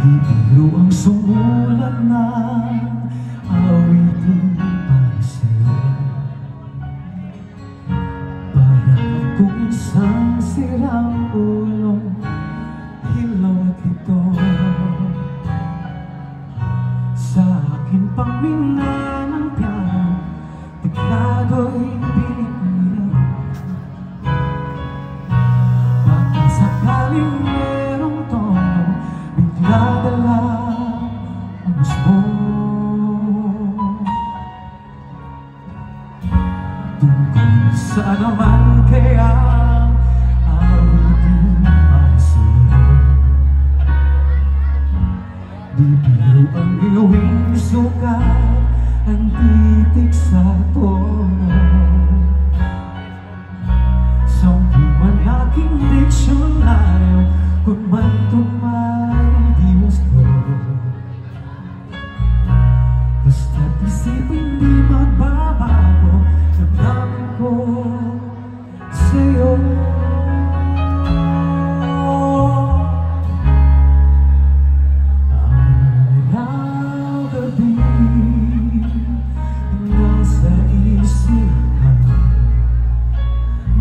Di biro ang sumulat ng awitin para sa'yo. Para akong isang sirang ulong hilaw at ito. Sa akin pang mina ng piano, tiklado'y pilit nila. Baka sakaling merong tono, bigla-dala ang gusto. Tungkol sa naman kaya awitin para sa'yo. Di biro ang iyong sukat, ang titik sa tono. Sampuman aking diksyonaryo, kung man tumay di gusto. Basta't isipin di magbabago, damdamin ko sa'yo. Araw-gabi nasa isip ka,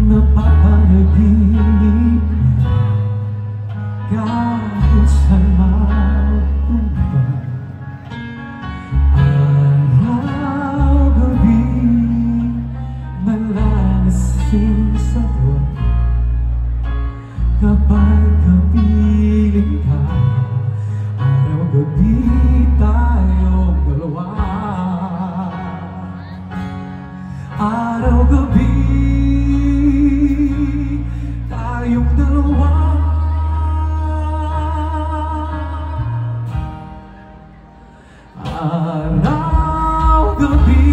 napapanaginip ka kahit saan magpunta. Araw-gabi nalalasing sa buwan kapag kapiling ka. Araw-gabi tayong dalawa. Araw-gabi tayong dalawa. Araw-gabi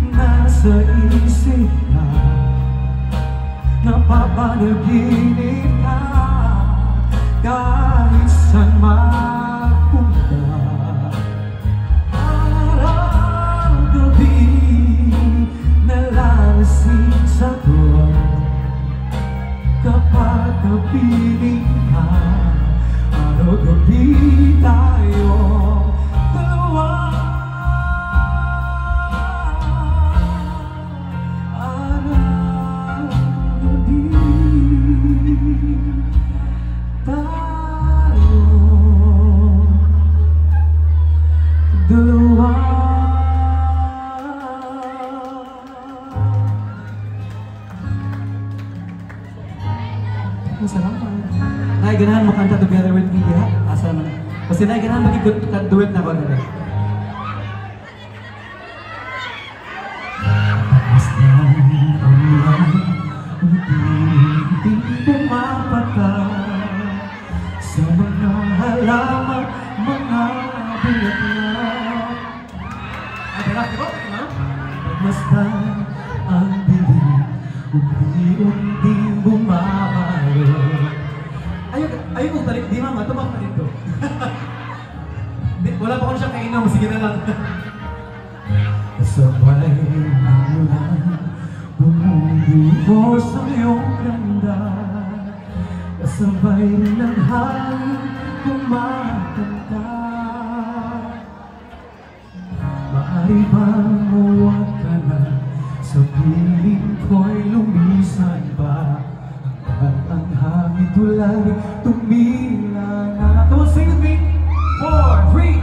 nasa isip ka, napapanaginip ka kahit saan magpunta. Araw-gabi nalalasing sa buwan kapag kapiling ka. Araw-gabi tayong dalawa. Araw-gabi tayong dalawa. Salamat. Naiganahan makanta together with me, ha? Asa na? Kasi naiganahan mag-duet na ako na. Basta ang ulan, unti-unting pumapatay sa mga halaman, mga bulaklak. Pagmasdan ang dilim, unti-unting bumabalik. Ayun kong balik, di mama, tumak pa dito. Wala pa ko siyang kainom, sige na lang. Kasabay ng ulan, bumubuhos ang iyong ganda. Kasabay ng hangin, kumakanta. Maaari bang mawag ka na, sa piling ko'y lumisan pa. At ang hangin tulad tumila na. Come on, sing with me. 4, 3.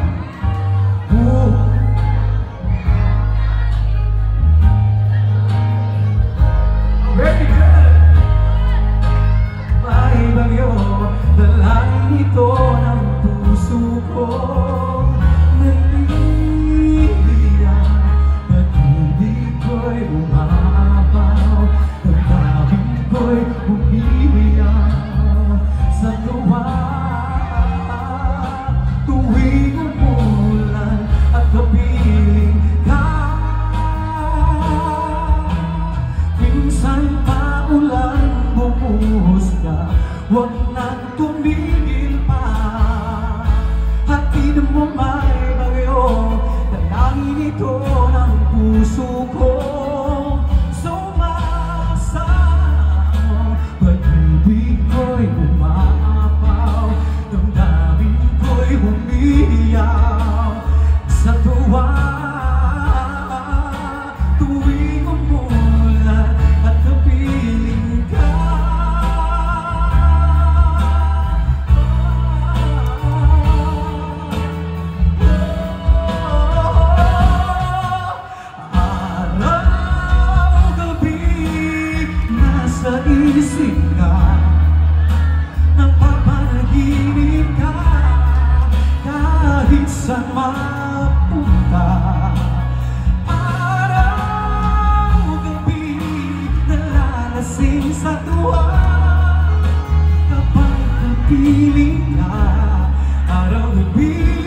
Oh. Very good. May bagyo, dalahin ito ng puso ko. Naliliyan, pag-ibig ko'y umapaw. Damdamin ko'y umiiyak sa tuwa. Tuwing umulan at kapiling ka, minsan pa ulan bumuhos ka, huwag nang tumigil pa. Hatid mo may bagyo, dalangin ito ng puso ko. Pag-ibig ko'y umapaw, damdamin piling na araw-gabi